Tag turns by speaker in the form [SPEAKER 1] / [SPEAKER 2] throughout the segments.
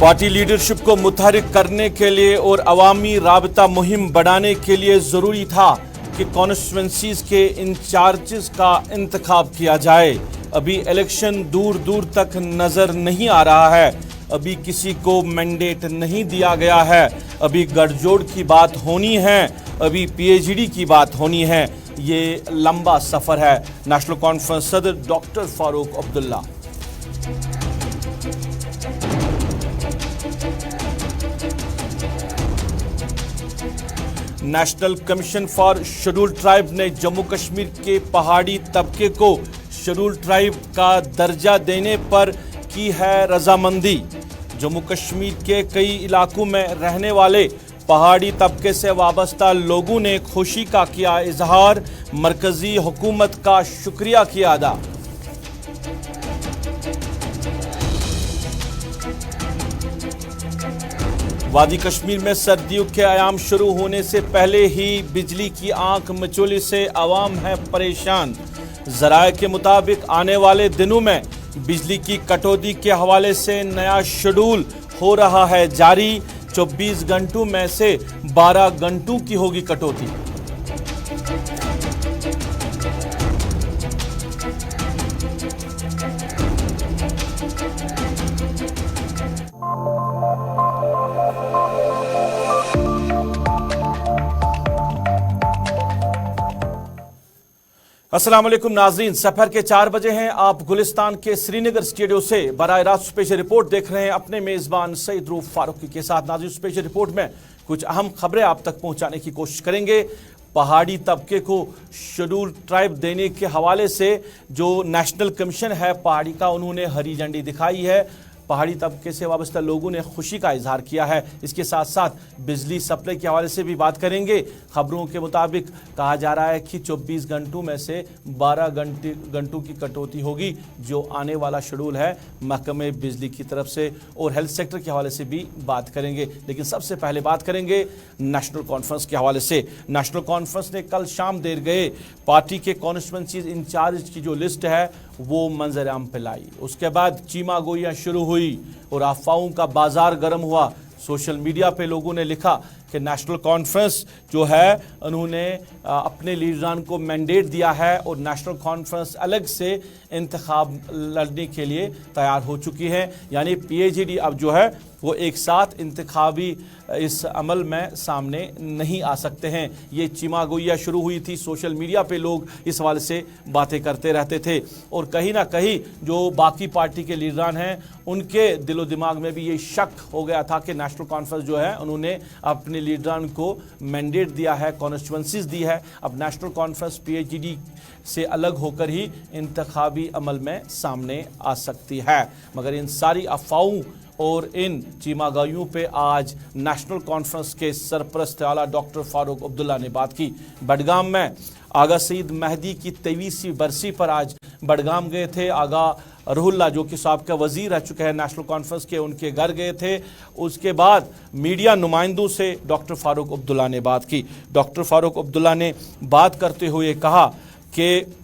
[SPEAKER 1] Party leadership को मुतहरिक करने के लिए और अवामी राबता मुहिम बढ़ाने के लिए ज़रूरी था कि कॉन्स्टिट्यूंसीज के इंचार्जेस का इंतखाब किया जाए। अभी इलेक्शन दूर दूर तक नज़र नहीं आ रहा है, अभी किसी को मैंडेट नहीं दिया गया है, अभी गठजोड़ की बात होनी है, अभी पीएचडी की बात होनी है। ये लंबा सफ़र है। नेशनल कॉन्फ्रेंस सदर doctor Farooq Abdullah. National commission for scheduled tribe ने जम्मू कश्मीर के पहाड़ी तबके को शेड्यूल्ड ट्राइब का दर्जा देने पर की है रजामंदी। जम्मू कश्मीर के कई इलाकों में रहने वाले पहाड़ी तबके से वाबस्ता लोगों ने खुशी का किया इजहार, मरकजी हुकूमत का शुक्रिया किया अदा। वादी कश्मीर में सर्दियों के आयाम शुरू होने से पहले ही बिजली की आंख मिचौली से आवाम है परेशान। ज़राए के मुताबिक आने वाले दिनों में बिजली की कटौती के हवाले से नया शेड्यूल हो रहा है जारी। 24 घंटों में से 12 घंटों की होगी कटौती। अस्सलाम वालेकुम नाजरीन, सफर के 4 बजे हैं। आप गुलिस्तान के श्रीनगर स्टूडियो से बराह रास्त स्पेशल रिपोर्ट देख रहे हैं अपने मेज़बान सईद रूफ फारूकी के साथ। नाजरीन, स्पेशल रिपोर्ट में कुछ अहम खबरें आप तक पहुंचाने की कोशिश करेंगे। पहाड़ी तबके को शेड्यूल ट्राइब देने के हवाले से जो नेशनल कमीशन है पहाड़ी का, उन्होंने हरी झंडी दिखाई है। पहाड़ी तबके से वाबस्ता लोगों ने खुशी का इजहार किया है। इसके साथ साथ बिजली सप्लाई के हवाले से भी बात करेंगे। खबरों के मुताबिक कहा जा रहा है कि 24 घंटों में से 12 घंटों की कटौती होगी, जो आने वाला शेड्यूल है महकमे बिजली की तरफ से। और हेल्थ सेक्टर के हवाले से भी बात करेंगे। लेकिन सबसे पहले बात करेंगे नेशनल कॉन्फ्रेंस के हवाले से। नेशनल कॉन्फ्रेंस ने कल शाम देर गए पार्टी के कॉन्स्टिट्यूंसी इंचार्ज की जो लिस्ट है वो मंजर आम पे लाई। उसके बाद चीमा गोइयाँ शुरू हुई और अफवाहों का बाजार गर्म हुआ। सोशल मीडिया पे लोगों ने लिखा कि नेशनल कॉन्फ्रेंस जो है उन्होंने अपने लीडरान को मैंडेट दिया है और नेशनल कॉन्फ्रेंस अलग से इंतखाब लड़ने के लिए तैयार हो चुकी है। यानी पीएचडी अब जो है वो एक साथ इंतखाबी इस अमल में सामने नहीं आ सकते हैं। ये चीमा गोइयाँ शुरू हुई थी। सोशल मीडिया पे लोग इस हवाले से बातें करते रहते थे और कहीं ना कहीं जो बाकी पार्टी के लीडरान हैं उनके दिलो दिमाग में भी ये शक हो गया था कि नेशनल कॉन्फ्रेंस जो है उन्होंने अपने लीडरान को मैंडेट दिया है, कॉन्स्टिट्यूंसीज दी है। अब नेशनल कॉन्फ्रेंस पीएचडी से अलग होकर ही इंतखाबी अमल में सामने आ सकती है। मगर इन सारी अफवाहों और इन चीमागाइयों पे आज नेशनल कॉन्फ्रेंस के सरपरस्त आला डॉक्टर फारूक अब्दुल्ला ने बात की। बडगाम में आगा सईद मेहदी की 23वीं बरसी पर आज बडगाम गए थे। आगा रुहुल्ला जो कि साबका वजीर रह चुके हैं नेशनल कॉन्फ्रेंस के, उनके घर गए थे। उसके बाद मीडिया नुमाइंदों से डॉक्टर फारूक अब्दुल्ला ने बात की। डॉक्टर फारूक अब्दुल्ला ने बात करते हुए कहा कि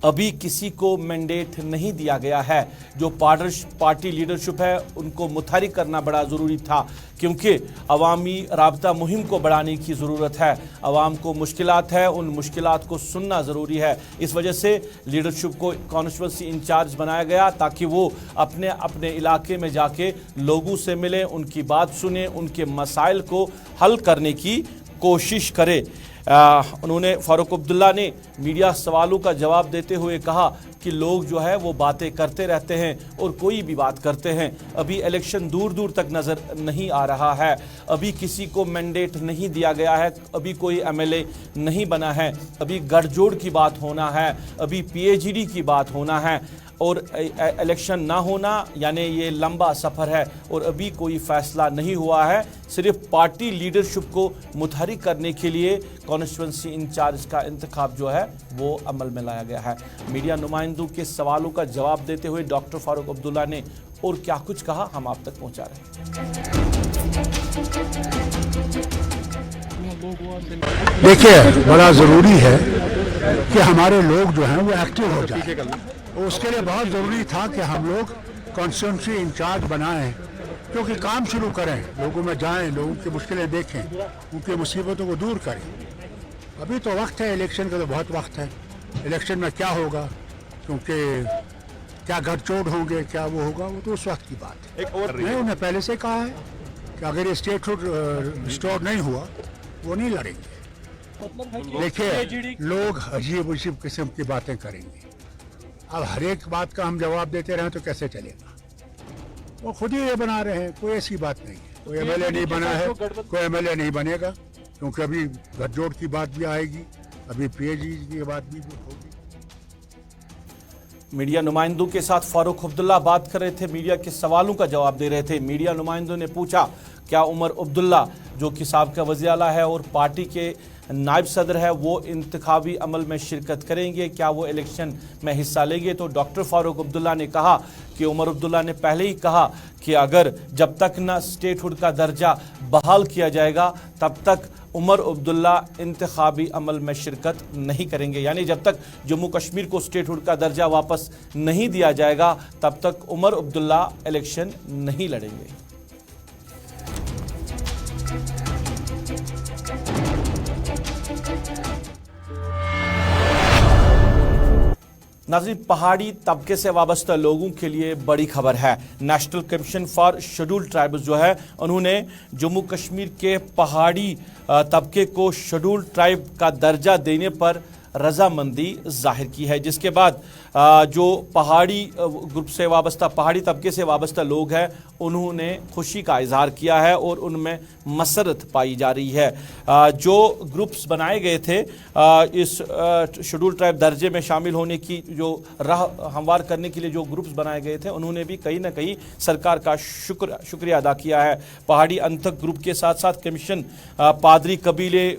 [SPEAKER 1] अभी किसी को मैंडेट नहीं दिया गया है। जो पार्टी लीडरशिप है उनको मुतहरिक करना बड़ा ज़रूरी था, क्योंकि अवामी राबता मुहिम को बढ़ाने की ज़रूरत है। अवाम को मुश्किलात है, उन मुश्किलात को सुनना ज़रूरी है। इस वजह से लीडरशिप को कॉन्स्टिट्यूंसी इंचार्ज बनाया गया ताकि वो अपने अपने इलाके में जाके लोगों से मिले, उनकी बात सुने, उनके मसाइल को हल करने की कोशिश करे। उन्होंने फारूक अब्दुल्ला ने मीडिया सवालों का जवाब देते हुए कहा कि लोग जो है वो बातें करते रहते हैं और कोई भी बात करते हैं। अभी इलेक्शन दूर दूर तक नज़र नहीं आ रहा है, अभी किसी को मैंडेट नहीं दिया गया है, अभी कोई एमएलए नहीं बना है, अभी गठजोड़ की बात होना है, अभी पीएचडी की बात होना है और इलेक्शन ना होना यानी ये लंबा सफ़र है और अभी कोई फ़ैसला नहीं हुआ है। सिर्फ पार्टी लीडरशिप को मुतहरिक करने के लिए कॉन्स्टिट्यूंसी इंचार्ज का इंतखाब जो है वो अमल में लाया गया है। मीडिया नुमाइंदों के सवालों का जवाब देते हुए डॉक्टर फारूक अब्दुल्ला ने और क्या कुछ कहा, हम आप तक पहुँचा रहे हैं।
[SPEAKER 2] देखिए, बड़ा ज़रूरी है कि हमारे लोग जो हैं वो एक्टिव हो जाएं। उसके लिए बहुत ज़रूरी था कि हम लोग कॉन्स्टिट्यूंसी इंचार्ज बनाएं क्योंकि काम शुरू करें, लोगों में जाएं, लोगों की मुश्किलें देखें, उनकी मुसीबतों को दूर करें। अभी तो वक्त है, इलेक्शन का तो बहुत वक्त है। इलेक्शन में क्या होगा, क्योंकि क्या गठजोड़ होंगे, क्या वो होगा, वो तो उस वक्त की बात है।
[SPEAKER 3] एक और
[SPEAKER 2] मैं उन्हें पहले से कहा है कि अगर ये स्टेटहुड रिस्टोर नहीं हुआ, वो नहीं लड़ेंगे। देखिए, लोग अजीब अजीब किस्म की बातें करेंगे। अब हर एक बात का हम जवाब देते रहें तो कैसे चलेगा? वो खुद ही ये बना रहे हैं, कोई ऐसी बात नहीं है। कोई एमएलए नहीं बना है, कोई एमएलए नहीं बनेगा, क्योंकि अभी गठजोड़ की बात भी आएगी, अभी पीएजी की बात भी होगी।
[SPEAKER 1] मीडिया नुमाइंदों के साथ फारूक अब्दुल्ला बात कर रहे थे, मीडिया के सवालों का जवाब दे रहे थे। मीडिया नुमाइंदों ने पूछा क्या उमर अब्दुल्ला जो कि साबिका वज़ीर आला है और पार्टी के नायब सदर है, वो इंतखाबी अमल में शिरकत करेंगे, क्या वो इलेक्शन में हिस्सा लेंगे? तो डॉक्टर फारूक अब्दुल्ला ने कहा कि उमर अब्दुल्ला ने पहले ही कहा कि अगर जब तक न स्टेटहुड का दर्जा बहाल किया जाएगा तब तक उमर अब्दुल्ला इंतखाबी अमल में शिरकत नहीं करेंगे। यानी जब तक जम्मू कश्मीर को स्टेटहुड का दर्जा वापस नहीं दिया जाएगा तब तक उमर अब्दुल्ला इलेक्शन नहीं लड़ेंगे। नाज़रीन, पहाड़ी तबके से वाबस्ता लोगों के लिए बड़ी खबर है। National commission for scheduled tribes जो है, उन्होंने जम्मू कश्मीर के पहाड़ी तबके को शेड्यूल्ड ट्राइब का दर्जा देने पर रजामंदी जाहिर की है, जिसके बाद जो पहाड़ी ग्रुप से वाबस्ता, पहाड़ी तबके से वाबस्ता लोग हैं, उन्होंने खुशी का इजहार किया है और उनमें मसरत पाई जा रही है। जो ग्रुप्स बनाए गए थे इस शेड्यूल ट्राइब दर्जे में शामिल होने की, जो राह हमवार करने के लिए जो ग्रुप्स बनाए गए थे, उन्होंने भी कहीं ना कहीं सरकार का शुक्रिया अदा किया है। पहाड़ी अंतक ग्रुप के साथ साथ कमीशन पादरी कबीले,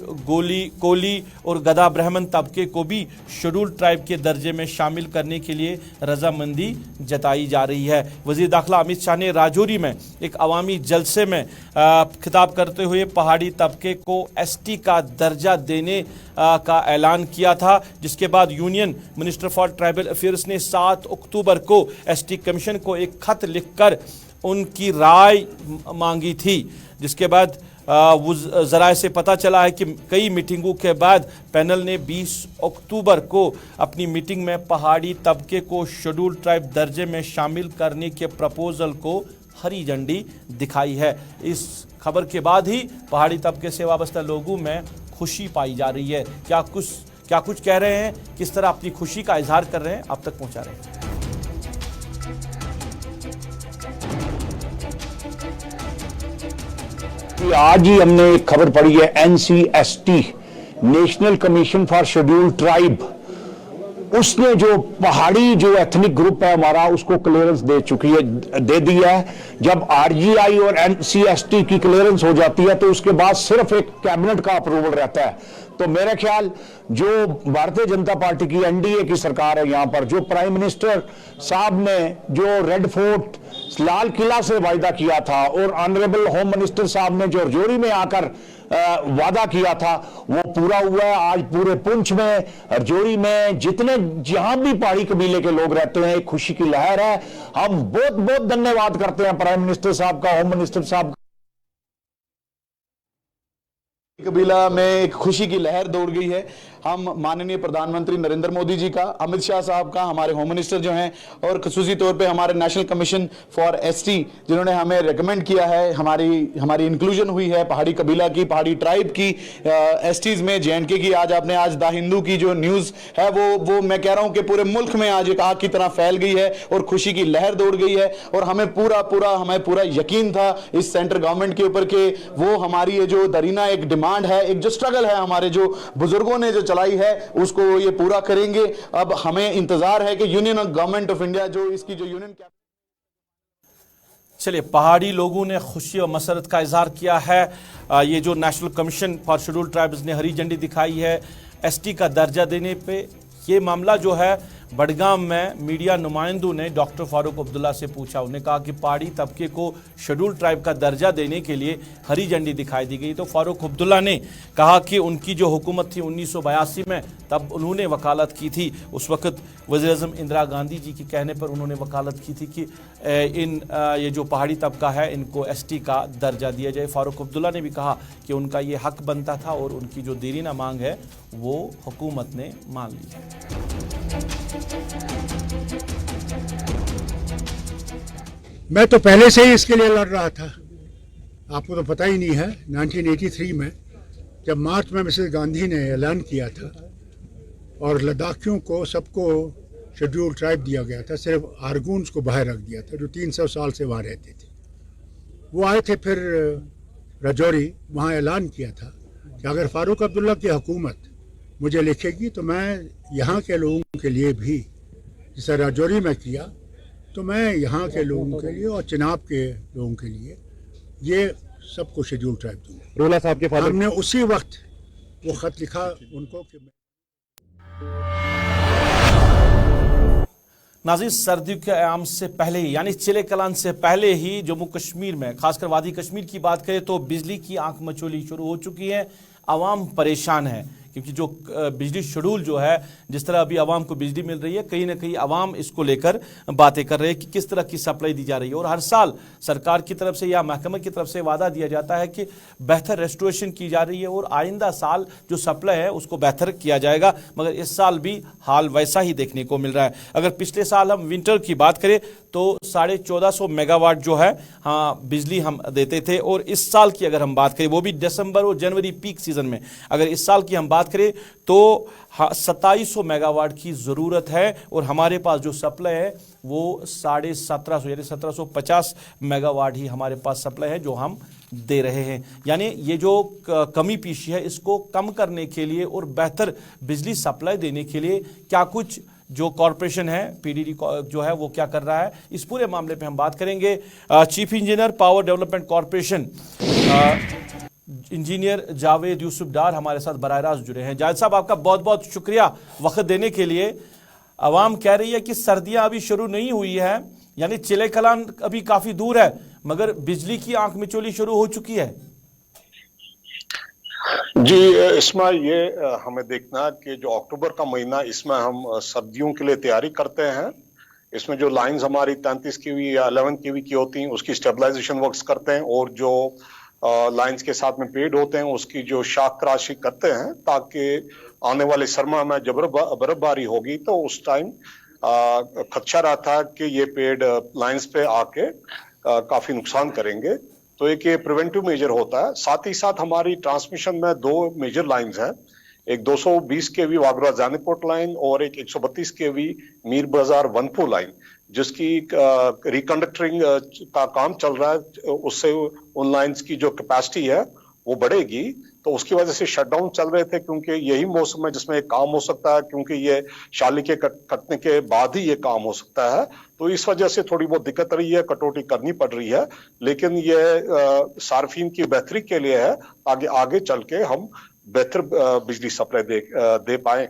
[SPEAKER 1] कोली और गदा ब्राह्मण तबके को भी शेड्यूल ट्राइब के दर्जे में शामिल करने के लिए रजामंदी जताई जा रही है। वज़ीर दाखिला अमित शाह ने राजौरी में एक अवामी जलसे में खिताब करते हुए पहाड़ी तबके को एसटी का दर्जा देने का ऐलान किया था, जिसके बाद union minister for tribal affairs ने 7 अक्टूबर को एसटी कमीशन को एक खत लिखकर उनकी राय मांगी थी, जिसके बाद वो ज़राए से पता चला है कि कई मीटिंगों के बाद पैनल ने 20 अक्टूबर को अपनी मीटिंग में पहाड़ी तबके को शेड्यूल ट्राइब दर्जे में शामिल करने के प्रपोजल को हरी झंडी दिखाई है। इस खबर के बाद ही पहाड़ी तबके से वाबस्ता लोगों में खुशी पाई जा रही है। क्या कुछ कह रहे हैं, किस तरह अपनी खुशी का इजहार कर रहे हैं, आप तक पहुंचा रहे हैं।
[SPEAKER 4] आज ही हमने एक खबर पढ़ी है, NCST national commission for scheduled tribe, उसने जो पहाड़ी जो एथनिक ग्रुप है हमारा, उसको क्लियरेंस दे दी है। जब RGI और NCST की क्लियरेंस हो जाती है तो उसके बाद सिर्फ एक कैबिनेट का अप्रूवल रहता है। तो मेरा ख्याल जो भारतीय जनता पार्टी की NDA की सरकार है, यहाँ पर जो प्राइम मिनिस्टर साहब ने जो रेड फोर्ट लाल किला से वायदा किया था और ऑनरेबल होम मिनिस्टर साहब ने जो रजौरी में आकर वादा किया था, वो पूरा हुआ है। आज पूरे पुंछ में, रजौरी में, जितने जहां भी पहाड़ी कबीले के लोग रहते हैं, एक खुशी की लहर है। हम बहुत बहुत धन्यवाद करते हैं प्राइम मिनिस्टर साहब का, होम मिनिस्टर साहब का।
[SPEAKER 3] कबीला में एक खुशी की लहर दौड़ गई है। हम माननीय प्रधानमंत्री नरेंद्र मोदी जी का, अमित शाह साहब का, हमारे होम मिनिस्टर जो हैं, और खसूसी तौर पे हमारे नेशनल कमीशन फॉर एसटी जिन्होंने हमें रेकमेंड किया है, हमारी इंक्लूजन हुई है पहाड़ी कबीला की, पहाड़ी ट्राइब की एसटीज में, JNK की। आज आपने द हिंदू की जो न्यूज है वो मैं कह रहा हूं कि पूरे मुल्क में आज एक आग की तरह फैल गई है और खुशी की लहर दौड़ गई है। और हमें पूरा यकीन था इस सेंट्रल गवर्नमेंट के ऊपर कि वो हमारी ये जो दरीना एक डिमांड है, एक जो स्ट्रगल है हमारे जो बुजुर्गों ने जो चलाई है, उसको ये पूरा करेंगे। अब हमें इंतजार है कि यूनियन गवर्नमेंट ऑफ इंडिया जो इसकी जो यूनियन।
[SPEAKER 1] चलिए, पहाड़ी लोगों ने खुशी और मसरत का इजहार किया है। ये जो national commission for scheduled tribes ने हरी झंडी दिखाई है एसटी का दर्जा देने पे, ये मामला जो है बडगाम में मीडिया नुमाइंदों ने डॉक्टर फारूक अब्दुल्ला से पूछा। उन्हें कहा कि पहाड़ी तबके को शेड्यूल ट्राइब का दर्जा देने के लिए हरी झंडी दिखाई दी गई। तो फारूक अब्दुल्ला ने कहा कि उनकी जो हुकूमत थी 1982 में, तब उन्होंने वकालत की थी। उस वक्त वज़ीर-ए-आज़म इंदिरा गांधी जी के कहने पर उन्होंने वकालत की थी कि ये जो पहाड़ी तबका है इनको एसटी का दर्जा दिया जाए। फारूक अब्दुल्ला ने भी कहा कि उनका ये हक बनता था और उनकी जो देरीना मांग है वो हुकूमत ने मान ली है।
[SPEAKER 2] मैं तो पहले से ही इसके लिए लड़ रहा था, आपको तो पता ही नहीं है। 1983 में जब मार्च में मिसेस गांधी ने ऐलान किया था और लद्दाखियों को सबको शेड्यूल ट्राइब दिया गया था, सिर्फ आरगून्स को बाहर रख दिया था जो 300 साल से वहाँ रहते थे। वो आए थे फिर राजौरी, वहाँ ऐलान किया था कि अगर फारूक अब्दुल्ला की हुकूमत मुझे लिखेगी तो मैं यहाँ के लोगों के लिए भी, जैसे राजौरी में किया, तो मैं यहाँ के लोगों के लिए और चिनाब के लोगों के लिए ये सबको शेड्यूल ट्राइब दूँगा।
[SPEAKER 5] रोला साहब के फादर,
[SPEAKER 2] हमने उसी वक्त वो खत लिखा उनको कि
[SPEAKER 1] नाज़रीन, सर्दियों के आयाम से पहले ही यानी चिले कलान से पहले ही जम्मू कश्मीर में, खासकर वादी कश्मीर की बात करें तो बिजली की आंख मचोली शुरू हो चुकी है। आवाम परेशान है क्योंकि जो बिजली शेड्यूल जो है, जिस तरह अभी आवाम को बिजली मिल रही है, कहीं ना कहीं आवाम इसको लेकर बातें कर रहे हैं कि किस तरह की सप्लाई दी जा रही है। और हर साल सरकार की तरफ से या महकमे की तरफ से वादा दिया जाता है कि बेहतर रेस्टोरेशन की जा रही है और आइंदा साल जो सप्लाई है उसको बेहतर किया जाएगा, मगर इस साल भी हाल वैसा ही देखने को मिल रहा है। अगर पिछले साल हम विंटर की बात करें तो 1450 मेगावाट जो है बिजली हम देते थे, और इस साल की अगर हम बात करें, वो भी दिसंबर और जनवरी पीक सीजन में, अगर इस साल की हम बात करें तो 2700 मेगावाट की ज़रूरत है और हमारे पास जो सप्लाई है वो 1750 यानी 1750 मेगावाट ही हमारे पास सप्लाई है जो हम दे रहे हैं। यानी ये जो कमी पेशी है इसको कम करने के लिए और बेहतर बिजली सप्लाई देने के लिए क्या कुछ जो कॉरपोरेशन है, पीडीडी जो है वो क्या कर रहा है, इस पूरे मामले पे हम बात करेंगे। Chief engineer power development corporation engineer Javed Yusuf Dar हमारे साथ बराह रास्त जुड़े हैं। जावेद साहब, आपका बहुत बहुत शुक्रिया वक्त देने के लिए। आवाम कह रही है कि सर्दियां अभी शुरू नहीं हुई है, यानी चिले कलान अभी काफी दूर है, मगर बिजली की आंख मिचोली शुरू हो चुकी है।
[SPEAKER 6] जी, इसमें ये हमें देखना है कि जो अक्टूबर का महीना, इसमें हम सर्दियों के लिए तैयारी करते हैं। इसमें जो लाइंस हमारी 33 केवी या 11 केवी की होती हैं उसकी स्टेबलाइजेशन वर्क्स करते हैं, और जो लाइंस के साथ में पेड होते हैं उसकी जो शाख तराशी करते हैं, ताकि आने वाले सरमा में जब बर्फबारी होगी तो उस टाइम खदशा रहता है कि ये पेड लाइंस पे आके काफी नुकसान करेंगे। तो एक ये प्रिवेंटिव मेजर होता है। साथ ही साथ हमारी ट्रांसमिशन में दो मेजर लाइंस हैं, एक 220 केवी वागरा जानीकोट लाइन और एक 132 केवी मीर बाजार वनपुर लाइन, जिसकी रिकंडक्टरिंग का काम चल रहा है। उससे उन लाइंस की जो कैपेसिटी है वो बढ़ेगी। तो उसकी वजह से शटडाउन चल रहे थे, क्योंकि यही मौसम है जिसमें काम हो सकता है, क्योंकि ये शाली के कटने के बाद ही ये काम हो सकता है। तो इस वजह से थोड़ी बहुत दिक्कत रही है, कटौती करनी पड़ रही है, लेकिन ये सार्फिन की बेहतरी के लिए है, आगे चल के हम बेहतर बिजली सप्लाई दे पाए।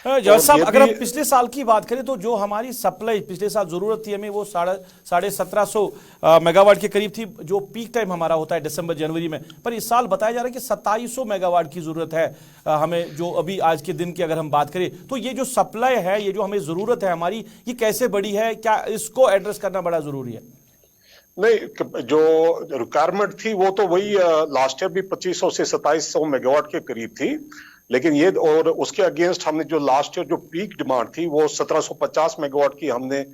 [SPEAKER 1] जज साहब, अगर हम पिछले साल की बात करें तो जो हमारी सप्लाई पिछले साल जरूरत थी हमें वो 1750 मेगावाट के करीब थी, जो पीक टाइम हमारा होता है दिसंबर जनवरी में। पर इस साल बताया जा रहा है कि 2700 मेगावाट की जरूरत है हमें, जो अभी आज के दिन की अगर हम बात करें तो ये जो सप्लाई है, ये जो हमें जरूरत है हमारी, ये कैसे बढ़ी है, क्या इसको एड्रेस करना बड़ा जरूरी है?
[SPEAKER 6] नहीं, जो रिक्वायरमेंट थी वो तो वही लास्ट ईयर भी 2500 से 2700 मेगावाट के करीब थी, लेकिन ये और उसके अगेंस्ट हमने जो लास्ट ईयर जो पीक डिमांड थी वो 1750 मेगावाट की हमने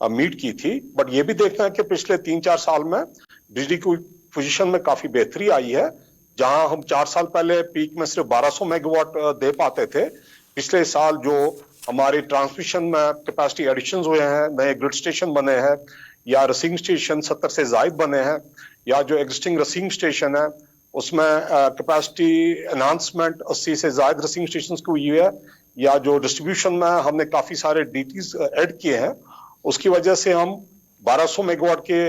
[SPEAKER 6] मीट की थी। बट ये भी देखना है कि पिछले 3-4 साल में बिजली की पोजीशन में काफी बेहतरी आई है। जहां हम 4 साल पहले पीक में सिर्फ 1200 मेगावाट दे पाते थे, पिछले साल जो हमारे ट्रांसमिशन में कैपेसिटी एडिशन हुए हैं, नए ग्रिड स्टेशन बने हैं या रसीविंग स्टेशन 70 से जायद बने हैं, या जो एग्जिस्टिंग रसीविंग स्टेशन है उसमें कैपेसिटी एनहांसमेंट 80 से जायद रसीविंग स्टेशन की हुई है, या जो डिस्ट्रीब्यूशन में हमने काफी सारे डीटीज ऐड किए हैं, उसकी वजह से हम 1200 मेगावाट के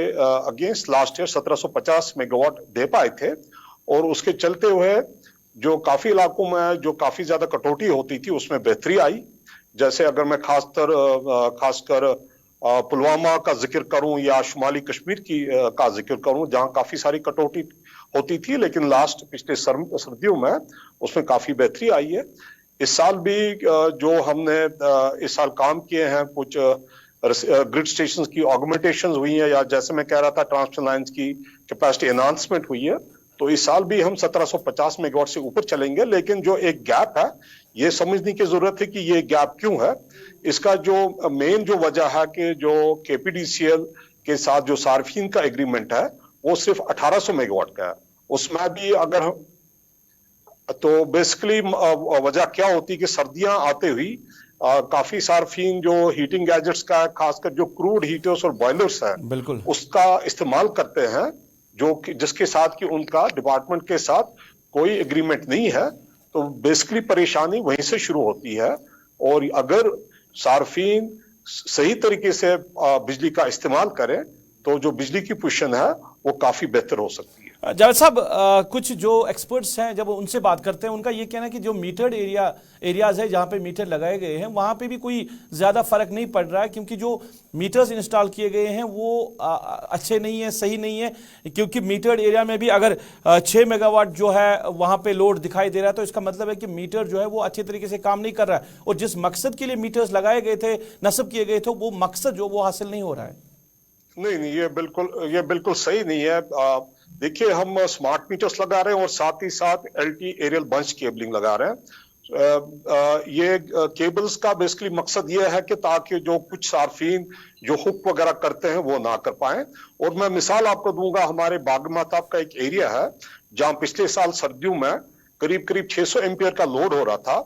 [SPEAKER 6] अगेंस्ट लास्ट ईयर 1750 मेगावाट दे पाए थे। और उसके चलते हुए जो काफी इलाकों में जो काफी ज्यादा कटौती होती थी उसमें बेहतरी आई। जैसे अगर मैं खासकर पुलवामा का जिक्र करूं या शुमाली कश्मीर का जिक्र करूं, जहां काफी सारी कटौती होती थी, लेकिन पिछले सर्दियों में उसमें काफी बेहतरी आई है। इस साल भी जो हमने इस साल काम किए हैं, कुछ ग्रिड स्टेशंस की ऑगमेंटेशंस हुई है, या जैसे मैं कह रहा था ट्रांसमिशन लाइंस की कैपेसिटी एनहांसमेंट हुई है। तो इस साल भी हम 1750 मेगावाट से ऊपर चलेंगे। लेकिन जो एक गैप है, ये समझने की जरूरत है कि ये गैप क्यों है। इसका जो मेन जो वजह है कि जो केपीडीसीएल के साथ जो सार्फिन का एग्रीमेंट है वो सिर्फ 1800 मेगावाट का है। उसमें भी अगर तो बेसिकली वजह क्या होती है कि सर्दियां आते हुई काफी सार्फिन जो हीटिंग गैजेट्स का, खासकर जो क्रूड हीटर्स और बॉयलर्स है,
[SPEAKER 1] बिल्कुल
[SPEAKER 6] उसका इस्तेमाल करते हैं, जो कि जिसके साथ कि उनका डिपार्टमेंट के साथ कोई एग्रीमेंट नहीं है। तो बेसिकली परेशानी वहीं से शुरू होती है। और अगर सार्फिन सही तरीके से बिजली का इस्तेमाल करें तो जो बिजली की पोजीशन है वो काफी बेहतर हो सकती है।
[SPEAKER 1] जावेद साहब, कुछ जो एक्सपर्ट्स हैं जब उनसे बात करते हैं, उनका ये कहना है कि जो मीटर्ड एरियाज है जहां पे मीटर लगाए गए हैं वहां पे भी कोई ज्यादा फर्क नहीं पड़ रहा है, क्योंकि जो मीटर्स इंस्टॉल किए गए हैं वो अच्छे नहीं है, सही नहीं है। क्योंकि मीटर्ड एरिया में भी अगर 6 मेगावाट जो है वहां पे लोड दिखाई दे रहा है, तो इसका मतलब है कि मीटर जो है वो अच्छे तरीके से काम नहीं कर रहा है, और जिस मकसद के लिए मीटर्स लगाए गए थे, नस्ब किए गए थे, वो मकसद जो वो हासिल नहीं हो रहा है।
[SPEAKER 6] नहीं, ये बिल्कुल सही नहीं है। देखिए, हम स्मार्ट मीटर्स लगा रहे हैं और साथ ही साथ एलटी एरियल बंच केबलिंग लगा रहे हैं। ये केबल्स का बेसिकली मकसद ये है कि ताकि जो कुछ सार्फिन जो हुक वगैरह करते हैं वो ना कर पाए। और मैं मिसाल आपको दूंगा, हमारे बाग महताब का एक एरिया है जहां पिछले साल सर्दियों में करीब 600 एम्पियर का लोड हो रहा था।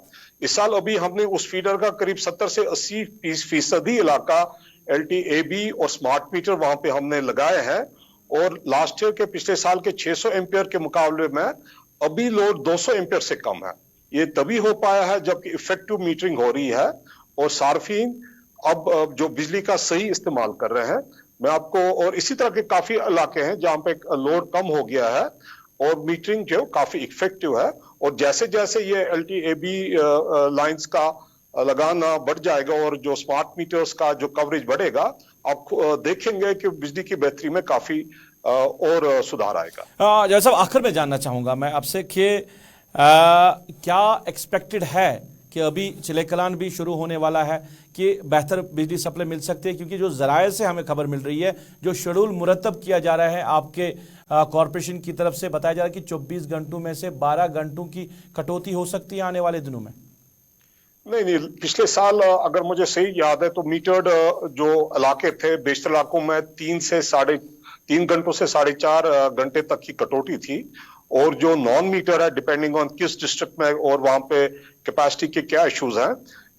[SPEAKER 6] इस साल अभी हमने उस फीडर का करीब 70 से 80% इलाका LTAB और स्मार्ट मीटर वहां पे हमने लगाए हैं। और लास्ट ईयर के पिछले साल के 600 एम्पियर के मुकाबले में अभी लोड 200 एम्पियर से कम है। ये तभी हो पाया है जबकि इफेक्टिव मीटरिंग हो रही है और सार्फिन अब जो बिजली का सही इस्तेमाल कर रहे हैं। मैं आपको, और इसी तरह के काफी इलाके हैं जहां पे लोड कम हो गया है और मीटरिंग जो काफी इफेक्टिव है। और जैसे जैसे ये LTAB लाइंस का लगाना बढ़ जाएगा और जो स्मार्ट मीटर्स का जो कवरेज बढ़ेगा, आप देखेंगे कि बिजली की बेहतरी में काफी और सुधार आएगा।
[SPEAKER 1] जैसा आखिर में जानना चाहूंगा मैं आपसे कि क्या एक्सपेक्टेड है कि अभी चिले कलान भी शुरू होने वाला है कि बेहतर बिजली सप्लाई मिल सकती है, क्योंकि जो जराये से हमें खबर मिल रही है, जो शेड्यूल मुरतब किया जा रहा है आपके कॉरपोरेशन की तरफ से, बताया जा रहा है कि 24 घंटों में से 12 घंटों की कटौती हो सकती है आने वाले दिनों में।
[SPEAKER 6] नहीं, पिछले साल अगर मुझे सही याद है तो मीटर्ड जो इलाके थे, बेशतर इलाकों में 3 घंटों से 4.5 घंटे तक की कटौती थी। और जो नॉन मीटर है, डिपेंडिंग ऑन किस डिस्ट्रिक्ट में और वहां पे कैपेसिटी के क्या इश्यूज हैं,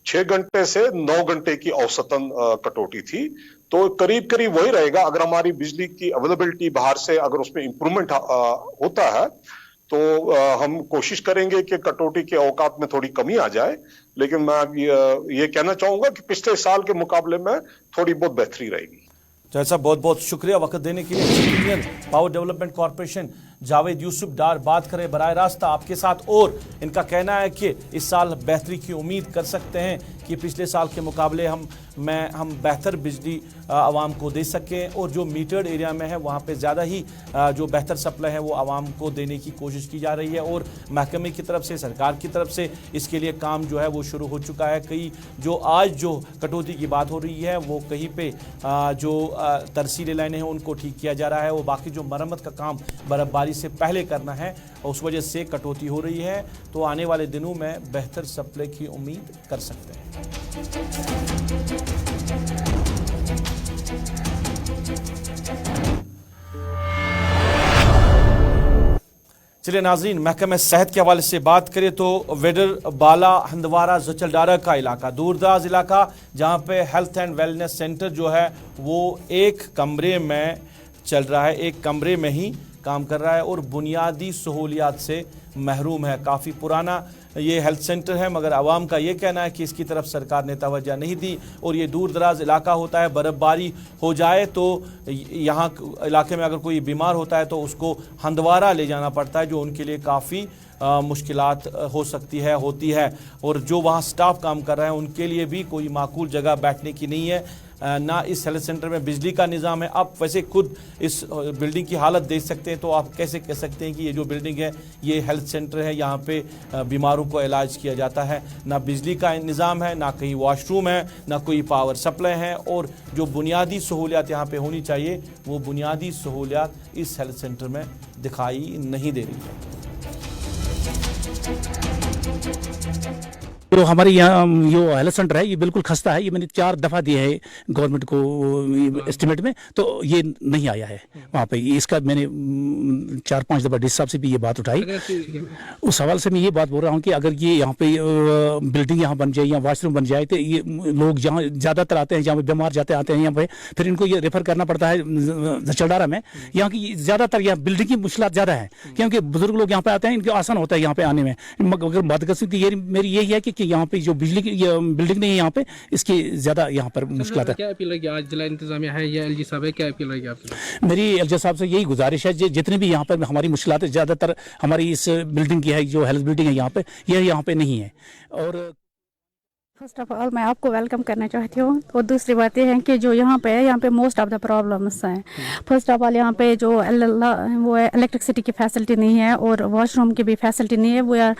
[SPEAKER 6] 6 घंटे से 9 घंटे की औसतन कटौती थी। तो करीब वही रहेगा। अगर हमारी बिजली की अवेलेबिलिटी बाहर से अगर उसमें इंप्रूवमेंट होता है तो हम कोशिश करेंगे कि कटौती के औकात में थोड़ी कमी आ जाए। लेकिन मैं ये कहना चाहूंगा कि पिछले साल के मुकाबले में थोड़ी बहुत बेहतरी रहेगी।
[SPEAKER 1] जैसा बहुत बहुत शुक्रिया वक्त देने के लिए। Indian power development corporation Javed Yusuf Dar बात करें बराह रास्त आपके साथ, और इनका कहना है कि इस साल बेहतरी की उम्मीद कर सकते हैं कि पिछले साल के मुकाबले हम बेहतर बिजली आवाम को दे सकें, और जो मीटर्ड एरिया में है वहाँ पे ज़्यादा ही जो बेहतर सप्लाई है वो आवाम को देने की कोशिश की जा रही है। और महकमे की तरफ से, सरकार की तरफ से इसके लिए काम जो है वो शुरू हो चुका है। कई जो आज जो कटौती की बात हो रही है वो कहीं पे जो तरसीली लाइनें हैं उनको ठीक किया जा रहा है, वो बाकी जो मरम्मत का काम बर्फबारी से पहले करना है, उस वजह से कटौती हो रही है। तो आने वाले दिनों में बेहतर सप्लाई की उम्मीद कर सकते हैं। चलिए नाजरीन, महकमे सेहत के हवाले से बात करें तो वेडर बाला हंदवारा जचलडारा का इलाका, दूरदराज इलाका, जहां पे हेल्थ एंड वेलनेस सेंटर जो है वो एक कमरे में चल रहा है, एक कमरे में ही काम कर रहा है और बुनियादी सहूलियात से महरूम है। काफ़ी पुराना ये हेल्थ सेंटर है, मगर आवाम का ये कहना है कि इसकी तरफ सरकार ने तवज्जो नहीं दी और ये दूर दराज इलाका होता है, बर्फ़बारी हो जाए तो यहाँ इलाके में अगर कोई बीमार होता है तो उसको हंदवारा ले जाना पड़ता है, जो उनके लिए काफ़ी मुश्किलात हो सकती है, होती है। और जो वहाँ स्टाफ काम कर रहे हैं उनके लिए भी कोई माकूल जगह बैठने की नहीं है, ना इस हेल्थ सेंटर में बिजली का निज़ाम है। आप वैसे खुद इस बिल्डिंग की हालत देख सकते हैं, तो आप कैसे कह सकते हैं कि ये जो बिल्डिंग है ये हेल्थ सेंटर है, यहाँ पे बीमारों को इलाज किया जाता है। ना बिजली का निज़ाम है, ना कहीं वॉशरूम है, ना कोई पावर सप्लाई है, और जो बुनियादी सहूलियात यहाँ पे होनी चाहिए वो बुनियादी सहूलियात इस हेल्थ सेंटर में दिखाई नहीं दे रही है।
[SPEAKER 5] तो हमारे यहाँ जो हेल्थ सेंटर है ये बिल्कुल खस्ता है। ये मैंने 4 दफ़ा दिया है गवर्नमेंट को एस्टिमेट में, तो ये नहीं आया है वहाँ पे। इसका मैंने 4-5 दफ़ा डी साहब से भी ये बात उठाई। उस सवाल से मैं ये बात बोल रहा हूँ कि अगर ये यहाँ पे बिल्डिंग यहाँ बन जाए या वॉशरूम बन जाए तो ये लोग जहाँ ज़्यादातर आते हैं, जहाँ पे बीमार आते हैं यहाँ पे, फिर इनको ये रेफर करना पड़ता है चलडारा में। यहाँ की ज़्यादातर यहाँ बिल्डिंग की मुश्किलात ज़्यादा है, क्योंकि बुजुर्ग लोग यहाँ पे आते हैं, इनको आसान होता है यहाँ पे आने में। मगर बदकिस्मती ये मेरी यही है कि यहाँ पे जो बिजली की बिल्डिंग नहीं है यहाँ पे, इसकी ज्यादा यहाँ पर मुश्किल है।
[SPEAKER 7] क्या अपील रहेगी आज जिला इंतजामिया है या एलजी साहब है, क्या अपील रहेगी आपकी?
[SPEAKER 5] मेरी एलजी साहब से यही गुजारिश है, जितने भी यहाँ पर हमारी मुश्किलात ज्यादातर हमारी इस बिल्डिंग की है, जो हेल्थ बिल्डिंग है यहाँ पे, यह यहाँ पे नहीं है। और
[SPEAKER 8] फर्स्ट ऑफ ऑल मैं आपको वेलकम करना चाहती हूँ। और दूसरी बात यह है कि जो यहाँ पे है, यहाँ पे मोस्ट ऑफ द प्रॉब्लम्स हैं। फर्स्ट ऑफ ऑल यहाँ पे जो वो इलेक्ट्रिसिटी की फैसिलिटी नहीं है और वॉशरूम की भी फैसिलिटी नहीं है, वो are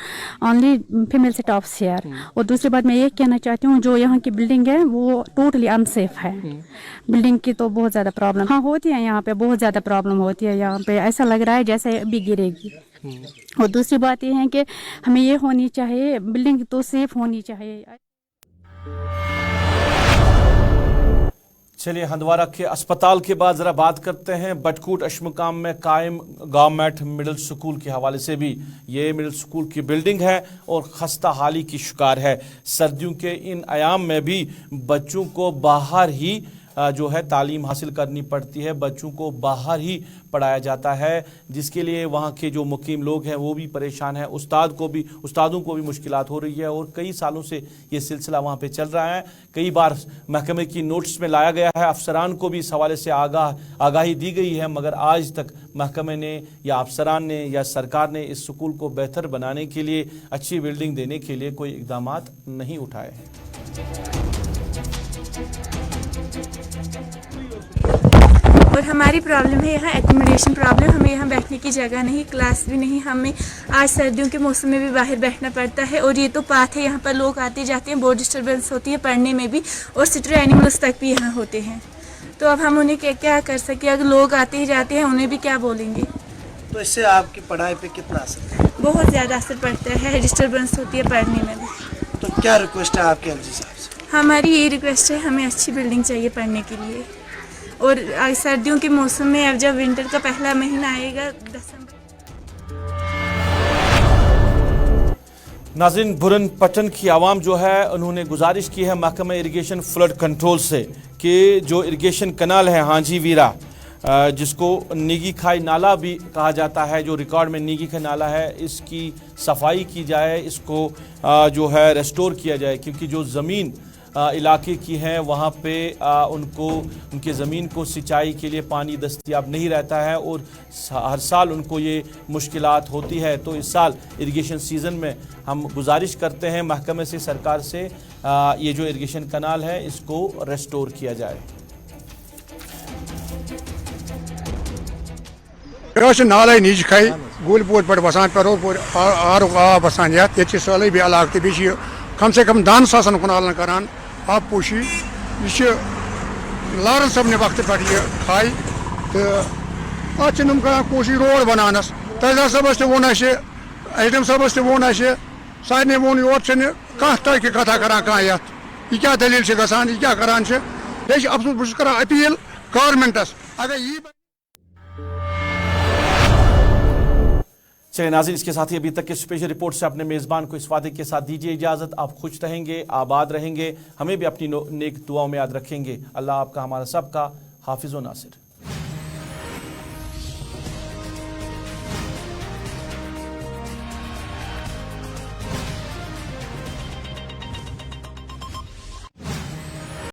[SPEAKER 8] only female staffs here. और दूसरी बात मैं ये कहना चाहती हूँ, जो यहाँ की बिल्डिंग है वो टोटली अनसेफ है। बिल्डिंग की तो बहुत ज़्यादा प्रॉब्लम हाँ होती है, यहाँ पे बहुत ज़्यादा प्रॉब्लम होती है। यहाँ पे ऐसा लग रहा है जैसे अभी गिरेगी। और दूसरी बात ये है कि हमें ये होनी चाहिए, बिल्डिंग तो सेफ होनी चाहिए।
[SPEAKER 1] चलिए, हंदवारा के अस्पताल के बाद जरा बात करते हैं बटकूट अशमुकाम में कायम गवर्नमेंट मिडिल स्कूल के हवाले से भी। ये मिडिल स्कूल की बिल्डिंग है और खस्ता हाली की शिकार है। सर्दियों के इन अयाम में भी बच्चों को बाहर ही जो है तालीम हासिल करनी पड़ती है, बच्चों को बाहर ही पढ़ाया जाता है, जिसके लिए वहाँ के जो मुकीम लोग हैं वो भी परेशान हैं, उस्तादों को भी मुश्किलात हो रही है। और कई सालों से ये सिलसिला वहाँ पे चल रहा है। कई बार महकमे की नोटिस में लाया गया है, अफसरान को भी इस हवाले से आगाही दी गई है, मगर आज तक महकमे ने या अफसरान ने या सरकार ने इस स्कूल को बेहतर बनाने के लिए, अच्छी बिल्डिंग देने के लिए कोई इक़दामात नहीं उठाए हैं।
[SPEAKER 9] और हमारी प्रॉब्लम है यहाँ एकोमोडेशन प्रॉब्लम। हमें यहाँ बैठने की जगह नहीं, क्लास भी नहीं। हमें आज सर्दियों के मौसम में भी बाहर बैठना पड़ता है। और ये तो पाथ है, यहाँ पर लोग आते जाते हैं, बहुत डिस्टर्बेंस होती है पढ़ने में भी, और स्ट्रे एनिमल्स तक भी यहाँ होते हैं। तो अब हम उन्हें क्या कर सकें? अगर लोग आते ही जाते हैं उन्हें भी क्या बोलेंगे?
[SPEAKER 10] तो इससे आपकी पढ़ाई पे कितना असर है?
[SPEAKER 9] बहुत ज़्यादा असर पड़ता है, डिस्टर्बेंस होती है पढ़ने में भी।
[SPEAKER 10] तो क्या रिक्वेस्ट है आपके एलजी साहब से?
[SPEAKER 9] हमारी ये रिक्वेस्ट है, हमें अच्छी बिल्डिंग चाहिए पढ़ने के लिए। और सर्दियों के मौसम में अब जब विंटर का पहला महीना आएगा दिसंबर।
[SPEAKER 1] नाज़रीन, बुरन पटन की आवाम जो है उन्होंने गुजारिश की है महकमा इरिगेशन फ्लड कंट्रोल से कि जो इरिगेशन कनाल है हांजी वीरा, जिसको नीगी खाई नाला भी कहा जाता है, जो रिकॉर्ड में नीगी खाई नाला है, इसकी सफाई की जाए, इसको जो है रेस्टोर किया जाए। क्योंकि जो ज़मीन इलाके की हैं वहाँ पे उनके ज़मीन को सिंचाई के लिए पानी दस्तयाब नहीं रहता है और हर साल उनको ये मुश्किलात होती है। तो इस साल इरिगेशन सीज़न में हम गुजारिश करते हैं महकमे से, सरकार से, ये जो इरिगेशन कनाल है इसको रेस्टोर किया जाए।
[SPEAKER 2] नाले नीच खाई गुल पोत पे बसान पे आर बसान ये साल भी इलाक तो कम से कम 10 सासन कुनाल करान आप पोशी यह लारन सब ने वक्त पे यह खाई तो अम कर कोशिश रोड बनानस। तहसीलदार सबस वो एचडीएम सबस वो सारे वोन योर कह तरक्की कथा करान कह ये क्या दलील गसान, यह क्या करान ये अफसोस बहुत कर अपील गवर्नमेंटस अगर ये।
[SPEAKER 1] चलिए नाज़रीन, इसके साथ ही अभी तक के स्पेशल रिपोर्ट से अपने मेज़बान को इस वादे के साथ दीजिए इजाज़त। आप खुश रहेंगे, आबाद रहेंगे, हमें भी अपनी नेक दुआओं में याद रखेंगे। अल्लाह आपका, हमारा सबका हाफिज़ व नासिर।